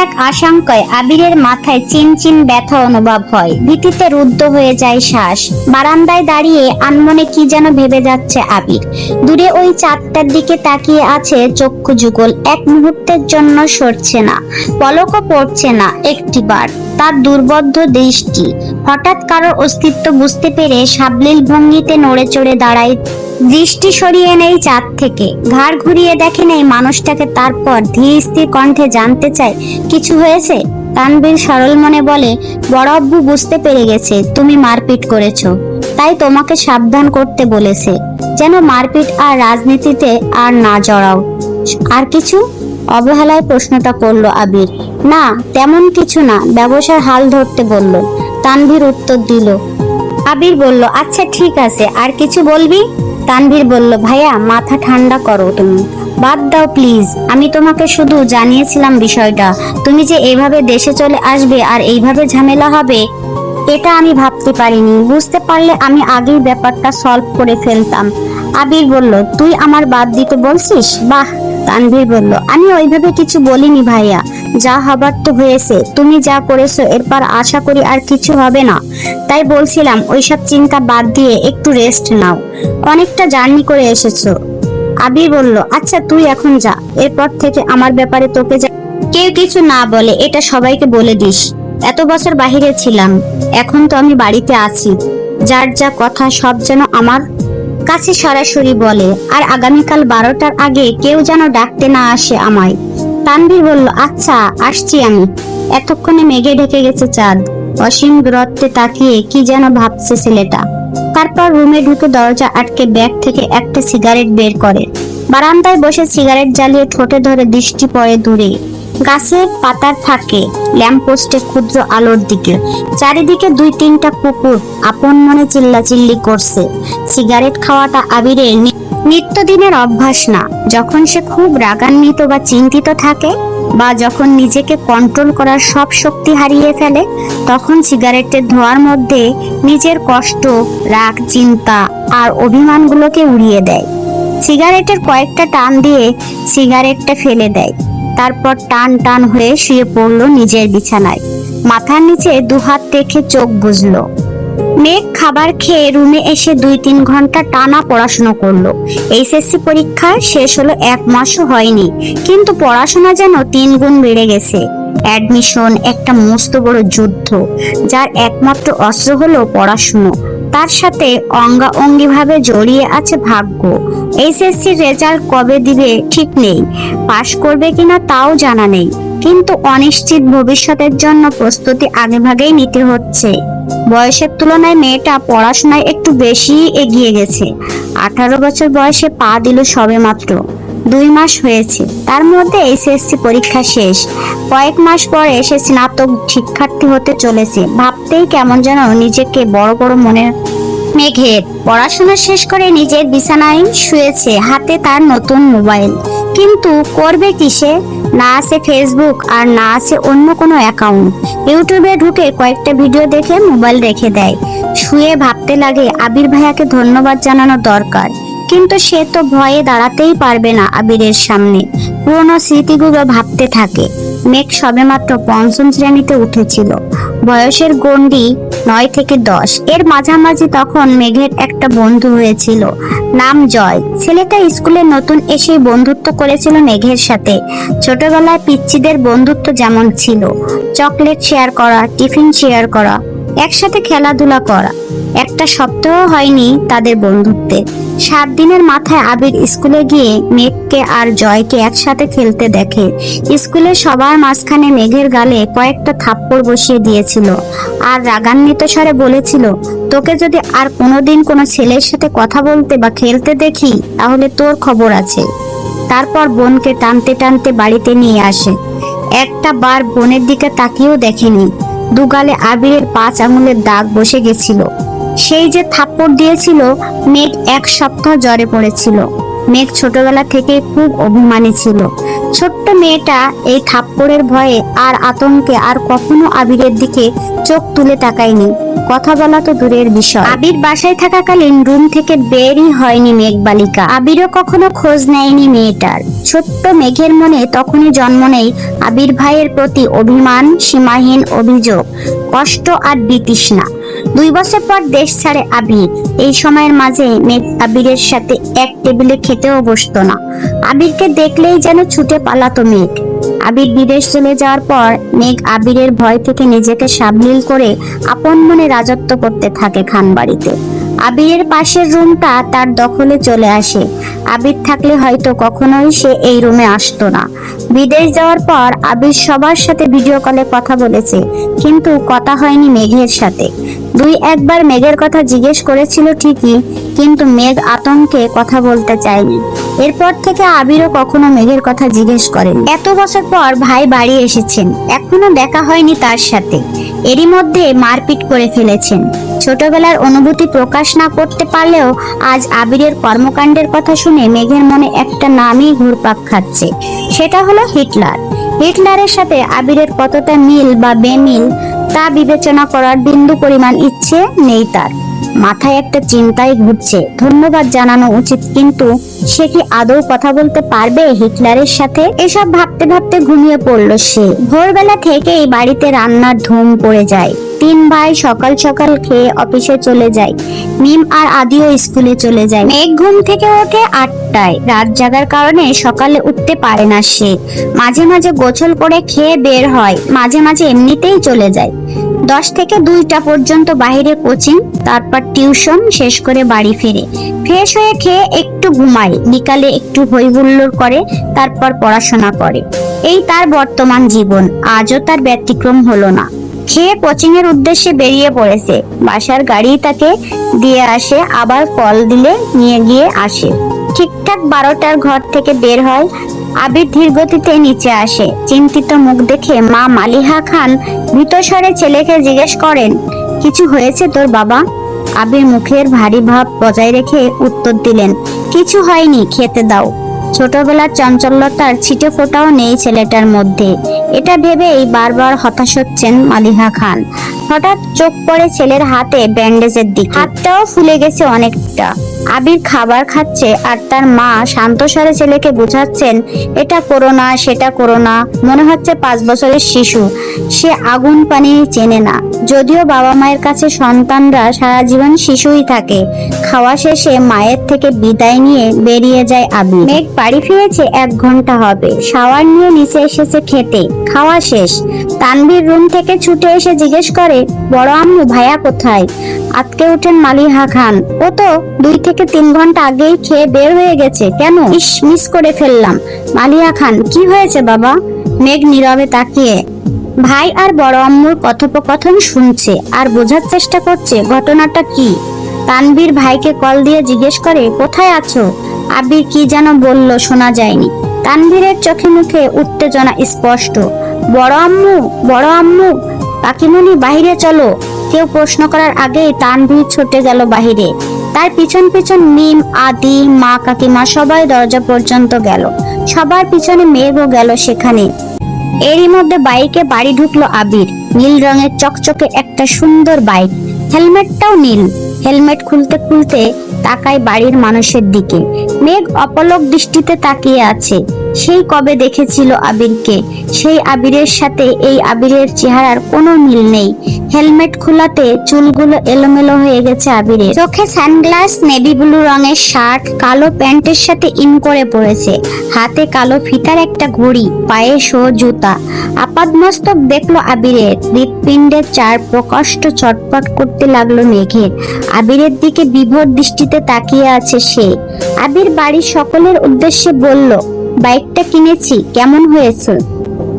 এক আশঙ্কায় আবিরের মাথায় চিনচিন ব্যথা অনুভব হয়। ভীতিতে রুদ্ধ হয়ে যায় শ্বাস। বারান্দায় দাঁড়িয়ে আনমনে কি যেন ভেবে যাচ্ছে আবির। দূরে ওই চাঁদটার দিকে তাকিয়ে আছে চক্ষু যুগল। এক মুহূর্তের জন্য সরছে না, পলকও পড়ছে না একটিবার। তার দুর্বোধ্য দৃষ্টি হঠাৎ কারোর অস্তিত্ব বুঝতে পেরে সাবলীল ভঙ্গিতে নড়ে চড়ে দাঁড়ায়। দৃষ্টি সরিয়ে নেই চাঁদ থেকে, ঘাড় ঘুরিয়ে দেখে নেই মানুষটাকে। তারপর ধীর স্থির কণ্ঠে জানতে চায়, কিছু হয়েছে? তানভীর সরল মনে বলে, বড় আব্বু বুঝতে পেরে গেছে তুমি মারপিট করেছো, তাই তোমাকে সাবধান করতে বলেছে, যেন মারপিট আর রাজনীতিতে আর না জড়াও। আর কিছু? অবহেলায় প্রশ্নটা করলো আবির। না, তেমন কিছু না, ব্যবসার হাল ধরতে বলল। তানভীর উত্তর দিল। আবির বলল, আচ্ছা ঠিক আছে, আর কিছু বলবি? তানভীর বলল, ভাইয়া মাথা ঠান্ডা করো, তুমি বাদ দাও প্লিজ। আমি তোমাকে শুধু জানিয়েছিলাম বিষয়টা। তুমি যে এইভাবে দেশে চলে আসবে আর এইভাবে ঝামেলা হবে, এটা আমি ভাবতে পারিনি। বুঝতে পারলে আমি আগেই ব্যাপারটা সলভ করে ফেলতাম। আবির বলল, তুই আমার বাদ দিতে বলছিস? বাহ। তানভীর বলল, আমি ওইভাবে কিছু বলিনি ভাইয়া, যা হবার তো হয়েছে। তুমি যা করেছো এরপর আশা করি আর কিছু হবে না, তাই বলছিলাম ওইসব চিন্তা বাদ দিয়ে একটু রেস্ট নাও। অনেকটা জার্নি করে এসেছো। আবির বলল, আচ্ছা তুই এখন যা, এরপর থেকে আমার ব্যাপারে তোকে কেউ কিছু না বলে এটা সবাইকে বলে দিস। এত বছর বাহিরে ছিলাম, এখন তো আমি বাড়িতে আছি। যার যা কথা সব যেন আমার কাছে সরাসরি বলে, আর আগামীকাল 12টার আগে কেউ যেন ডাকতে না আসে আমায়। তানভীর বলল, আচ্ছা আসছি আমি। এতক্ষণে মেঘে ঢেকে গেছে চাঁদ। অসীম দূরত্বে তাকিয়ে কি যেন ভাবছে ছেলেটা। তারপর রুমে ঢুকে দরজা আটকে ব্যাগ থেকে একটা সিগারেট বের করে। বারান্দায় বসে সিগারেট জ্বালিয়ে ঠোঁটে ধরে দৃষ্টি পড়ে দূরে গাছের পাতার ফাঁকে, ল্যাম্পপোস্টের ক্ষুদ্র আলোর দিকে। চারিদিকে 2-3টা কুকুর আপন মনে চিল্লাচিল্লি করছে। সিগারেট খাওয়াটা আবিরের নিত্যদিনের অভ্যাস না। যখন সে খুব রাগান্বিত বা চিন্তিত থাকে, বা যখন নিজেকে কন্ট্রোল করার সব শক্তি হারিয়ে ফেলে, তখন সিগারেটের ধোঁয়ার মধ্যে নিজের কষ্ট, রাগ, চিন্তা আর অভিমানগুলোকে উড়িয়ে দেয়। সিগারেটের কয়েকটা টান দিয়ে সিগারেটটা ফেলে দেয়। তারপর টান টান হয়ে শুয়ে পড়লো নিজের বিছানায়। মাথার নিচে দুহাত রেখে চোখ বুজলো। মেঘ খাবার খেয়ে রুমে এসে 2-3 ঘন্টা টানা পড়াশোনা করলো। এইচএসসি পরীক্ষা শেষ হলো 1 মাসও হয়নি, কিন্তু পড়াশোনা যেন 3 গুণ বেড়ে গেছে। অ্যাডমিশন একটা মস্ত বড় যুদ্ধ, যার একমাত্র অস্ত্র হলো পড়াশুনো। তার সাথে অঙ্গাঅঙ্গি ভাবে জড়িয়ে আছে ভাগ্য। এইচএসসির রেজাল্ট কবে দিবে ঠিক নেই, পাশ করবে কিনা তাও জানা নেই, কিন্তু অনিশ্চিত ভবিষ্যতের জন্য প্রস্তুতি আগেভাগেই নিতে হচ্ছে। বয়সের তুলনায় মেয়েটা পড়াশোনায় একটু বেশি এগিয়ে গেছে। 18 বছর বয়সে পা দিল সবেমাত্র। 2 মাস হয়েছে তার মধ্যে এইচএসসি পরীক্ষা শেষ। কয়েক মাস পরে সে স্নাতক শিক্ষার্থী হতে চলেছে। ভাবতেই কেমন যেন নিজেকে বড় বড় মনে। মেঘের পড়াশোনা শেষ করে নিজের বিছানায় শুয়েছে, হাতে তার নতুন মোবাইল। কিন্তু করবে কিসে? না আছে ফেসবুক, আর না আছে অন্য কোনো অ্যাকাউন্ট। ইউটিউবে ঢুকে কয়েকটা ভিডিও দেখে মোবাইল রেখে দেয়। শুয়ে ভাবতে লাগে আবির ভাইয়াকে ধন্যবাদ জানানো দরকার, কিন্তু সে তো ভয়ে দাঁড়াতেই পারবে না আবিরের সামনে। পুরনো স্মৃতিগুলো ভাবতে থাকে। মেঘ সবেমাত্র 5ম শ্রেণীতে উঠেছিল। বয়সের গণ্ডি 9 থেকে 10 এর মাঝামাঝি। তখন মেঘের একটা বন্ধু হয়েছিল, নাম জয়। ছেলেটা স্কুলে নতুন এসেই বন্ধুত্ব করেছিল মেঘের সাথে। ছোটবেলায় পিচ্চিদের বন্ধুত্ব যেমন ছিল, চকলেট শেয়ার করা, টিফিন শেয়ার করা, একসাথে খেলাধুলা করা। একটা সপ্তাহ হয়নি তাদের বন্ধুত্বে। 7 দিনের মাথায় আবির স্কুলে গিয়ে মেঘকে আর জয়কে একসাথে খেলতে দেখে। স্কুলে সবার মাঝখানে মেঘের গালে কয়েকটা থাপ্পড় বসিয়ে দিয়েছিল, আর রাগান্বিত স্বরে বলেছিল, তোকে যদি আর কোনোদিন কোনো ছেলের সাথে কথা বলতে বা খেলতে দেখি, তাহলে তোর খবর আছে। তারপর বোনকে টানতে টানতে বাড়িতে নিয়ে আসে। একটা বার বোনের দিকে তাকিয়েও দেখেনি। দুগালে আবিরের 5 আঙুলের দাগ বসে গেছিল। সেই যে থাপ্পড় দিয়েছিল, মেঘ 1 সপ্তাহ জ্বরে পড়েছিল। মেঘ ছোটবেলা থেকে খুব অভিমানী ছিল। ছোট্ট মেয়েটা এই থাপ্পড়ের ভয়ে আর আতঙ্কে আর কখনো আবিরের দিকে চোখ তুলে তাকায়নি। কথা বলা তো দূরের বিষয়, আবির বাসায় থাকাকালীন রুম থেকে বেরই হয়নি মেঘ বালিকা। আবিরও কখনো খোঁজ নেয়নি মেয়েটার। ছোট্ট মেঘের মনে তখনই জন্ম নেয় আবির ভাইয়ের প্রতি অভিমান, সীমাহীন অভিযোগ, কষ্ট আর বিতৃষ্ণা। 2 বছর পর দেশ ছাড়ে আবির। এই সময়ের মাঝে মেঘ আবিরের সাথে এক টেবিলে খেতেও বসতো না। আবিরকে দেখলেই যেন ছুটে পালাতো মেঘ। আবির বিদেশ চলে যাওয়ার পর মেঘ আবিরের ভয় থেকে নিজেকে সাবলীল করে আপন মনে রাজত্ব করতে থাকে খানবাড়িতে। আবিরের পাশের রুমটা তার দখলে চলে আসে। আবির থাকলে হয়তো কখনোই সে এই রুমে আসতো না। বিদেশ যাওয়ার পর আবির সবার সাথে ভিডিও কলে কথা বলেছে, কিন্তু কথা হয়নি মেঘের সাথে। 2-1 বার মেঘের কথা জিজ্ঞেস করেছিল ঠিকই, কিন্তু মেঘ আতঙ্কে কথা বলতে চায়নি। এরপর থেকে আবিরও কখনো মেঘের কথা জিজ্ঞেস করেন। এত বছর পর ভাই বাড়ি এসেছেন, এখনো দেখা হয়নি তার সাথে। এরই মধ্যে মারপিট করে ফেলেছেন। ছোটবেলার অনুভূতি প্রকাশ না করতে পারলেও আজ আবিরের কর্মকাণ্ডের কথা শুনে মেঘের মনে একটা নামই ঘুরপাক খাচ্ছে, সেটা হলো হিটলার। হিটলারের সাথে আবিরের কতটা মিল বা বেমিল তা বিবেচনা করার বিন্দু পরিমাণ ইচ্ছে নেই তার। মাথায় একটা চিন্তাই ঘুরছে, ধন্যবাদ জানানো উচিত, কিন্তু সে কি আদৌ কথা বলতে পারবে হিটলারের সাথে? এসব ভাবতে ভাবতে ঘুমিয়ে পড়লো সে। ভোরবেলা থেকেই বাড়িতে রান্নার ধুম পড়ে যায়। 3 ভাই সকাল সকাল খেয়ে অফিসে চলে যায়। মিম আর আদিও স্কুলে চলে যায়। মেঘ ঘুম থেকে ওঠে 8টায়। রাত জাগার কারণে সকালে উঠতে পারে না সে। মাঝে মাঝে গোসল করে খেয়ে বের হয়, মাঝে মাঝে এমনিতেই চলে যায়। 10 থেকে 2টা পর্যন্ত বাইরে কোচিং, তারপর টিউশন শেষ করে বাড়ি ফিরে। ফ্রেশ হয়ে খেয়ে একটু ঘুমায়, বিকালে একটু হই হুল্লোড় করে, তারপর পড়াশোনা করে। এই তার বর্তমান জীবন। আজও তার ব্যতিক্রম হলো না। খেয়ে কোচিং এর উদ্দেশ্যে বেরিয়ে পড়েছে। বাসার গাড়ি তাকে দিয়ে আসে, আবার কল দিলে নিয়ে গিয়ে আসে। ঠিকঠাক 12টার ঘর থেকে বের হয়। আবির ধীর গতিতে নিচে আসে। চিন্তিত মুখ দেখে মা মালিহা খান ভীত স্বরে ছেলেকে জিজ্ঞেস করেন, কিছু হয়েছে তোর বাবা? আবির মুখের ভারী ভাব বজায় রেখে উত্তর দিলেন, কিছু হয়নি, খেতে দাও। ছোটবেলার চঞ্চলতার ছিটে ফোটাও নেই ছেলেটার মধ্যে। এটা ভেবেই বারবার হতাশ হচ্ছেন মালিহা খান। হঠাৎ চোখ পড়ে ছেলের হাতে ব্যান্ডেজের দিকে। হাতটাও ফুলে গেছে অনেকটা। আবির খাবার খাচ্ছে আর তার মা শান্ত স্বরে ছেলেকে বোঝাচ্ছেন, এটা করো না, সেটা করো না। মনে হচ্ছে 5 বছরের শিশু, সে আগুন পানি চেনে না। যদিও বাবা মায়ের কাছে সন্তানরা সারা জীবন শিশুই থাকে। খাওয়া শেষে মায়ের থেকে বিদায় নিয়ে বেরিয়ে যায় আবির। মেঘ বাড়ি ফিরেছে 1 ঘন্টা হবে। শাওয়ার নিয়ে নিচে এসেছে খেতে। খাওয়া শেষ। তানভীর রুম থেকে ছুটে এসে জিজ্ঞেস করে, বড় আম্মু ভাইয়া কোথায়? আজকে উঠেন মালিহা খান, ও তো 2 থেকে 3 ঘন্টা আগেই খেয়ে বের হয়ে গেছে। কেন? ইস, মিস করে ফেললাম। মালিহা খান, কি হয়েছে বাবা? মেঘ নীরবে তাকিয়ে ভাই আর বড় আম্মুর কথোপকথন শুনছে আর বোঝার চেষ্টা করছে ঘটনাটা কি। তানভীর ভাইকে কল দিয়ে জিজ্ঞেস করে, কোথায় আছো? আবির কি যেন বলল, শোনা যায়নি। তানভীরের চোখে মুখে উত্তেজনা স্পষ্ট। বড় আম্মু, বড় আম্মু, কাকিমণি বাহিরে চলো। কেউ প্রশ্ন করার আগেই তানভীর ছুটে গেল বাহিরে। তার পিছন পিছন মিম, আদি, মা, কাকিমা সবাই দরজা পর্যন্ত গেল। সবার পিছনে মেঘও গেল সেখানে। এরই মধ্যে বাইকে বাড়ি ঢুকলো আবির। নীল রঙের চকচকে একটা সুন্দর বাইক, হেলমেটটাও নীল। হেলমেট খুলতে খুলতে তাকায় বাড়ির মানুষের দিকে। মেঘ অপলক দৃষ্টিতে তাকিয়ে আছে। সেই কবে দেখেছিল আবিরকে। সেই আবিরের সাথে এই আবিরের চেহারার কোনো মিল নেই। হেলমেট খোলাতে চুলগুলো এলোমেলো হয়ে গেছে আবিরের। চোখে সানগ্লাস, নেভি ব্লু রঙের শার্ট, কালো প্যান্টের সাথে ইন করে পড়েছে। হাতে কালো ফিতার একটা ঘড়ি, পায়ে শো জুতা। আপাদমস্তক দেখলো আবিরের। হৃৎপিণ্ডের চার প্রকষ্ট চটপট করতে লাগলো মেঘের। আবিরের দিকে বিভোর দৃষ্টিতে তাকিয়ে আছে সে। আবির বাড়ির সকলের উদ্দেশ্যে বলল, বাইকটা কিনেছি, কেমন হয়েছে?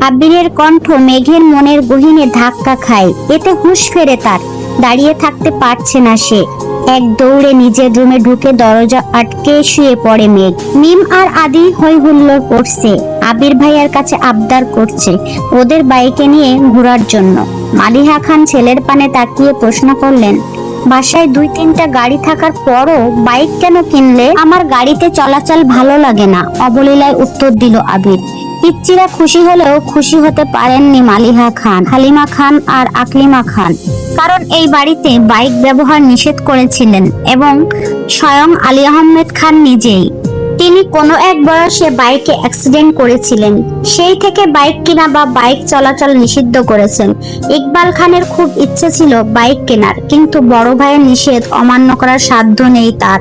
আবিরের কণ্ঠ মেঘের মনের গহীনে ধাক্কা খায়। এতে হুঁশ ফেরে তার। দাঁড়িয়ে থাকতে পারছে না সে। এক দৌড়ে নিজের রুমে ঢুকে দরজা আটকে শুয়ে পড়ে মেঘ। মিম আর আদি হই হুল্লোড় করছে। আবির ভাইয়ার কাছে আবদার করছে ওদের বাইকে নিয়ে ঘোরার জন্য। মালিহা খান ছেলের পানে তাকিয়ে প্রশ্ন করলেন, বাসায় 2-3টা গাড়ি থাকার পরও বাইক কেন কিনলে? আমার গাড়িতে চলাচল ভালো লাগে না, অবলীলায় উত্তর দিল আবির। পিচ্চিরা খুশি হলেও খুশি হতে পারেননি মালিহা খান, হালিমা খান আর আকলিমা খান, কারণ এই বাড়িতে বাইক ব্যবহার নিষেধ করেছিলেন এবং স্বয়ং আলী আহমেদ খান নিজেই। তিনি কোনো এক বয়সে বাইকে অ্যাক্সিডেন্ট করেছিলেন, সেই থেকে বাইক কেনা বা বাইক চলাচল নিষিদ্ধ করেছেন। ইকবাল খানের খুব ইচ্ছে ছিল বাইক কেনার, কিন্তু বড় ভাইয়ের নিষেধ অমান্য করার সাধ্য নেই তার,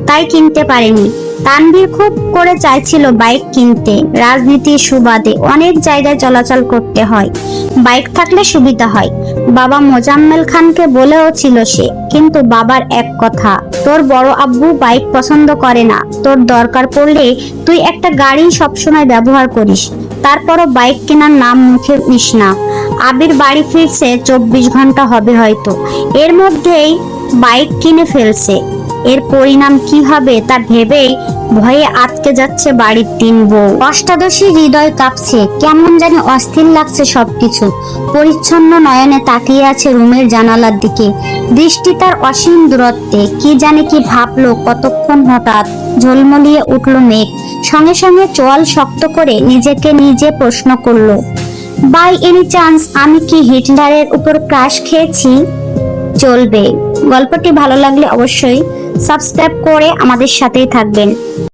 তাই কিনতে পারেনি। তানভীর খুব করে চাইছিল বাইক কিনতে, রাজনীতির সুবাদে অনেক জায়গায় চলাচল করতে হয়, বাইক থাকলে সুবিধা হয়। বাবা মোজাম্মেল খানকে বলেও ছিল সে, কিন্তু বাবার এক কথা, তোর বড় আব্বু বাইক পছন্দ করে না, তোর দরকার পড়লে তুই একটা গাড়ি সবসময় ব্যবহার করিস, তারপরও বাইক কেনার নাম মুখে নিস না। আবির বাড়ি ফিরছে 24 ঘন্টা হবে হয়তো, এর মধ্যেই বাইক কিনে ফেলছে। এর পরিণাম কি হবে তা ভেবেই ভয়ে আটকে যাচ্ছে বাড়ির 3 বউ। অষ্টাদশী হৃদয় কাঁপছে, কেমন জানি অস্থির লাগছে সবকিছু। পরিচ্ছন্ন নয়নে তাকিয়ে আছে রুমের জানালার দিকে, দৃষ্টি তার অসীম দূরত্বে। কি জানে কি ভাবলো কতক্ষণ, হঠাৎ ঝলমলিয়ে উঠল মেঘ, সঙ্গে সঙ্গে চোয়াল শক্ত করে নিজেকে নিজে প্রশ্ন করলো, বাই এনি চান্স আমি কি হিটলারের উপর ক্রাশ খেয়েছি? চলবে। গল্পটি ভালো লাগলে অবশ্যই সাবস্ক্রাইব করে আমাদের সাথেই থাকবেন।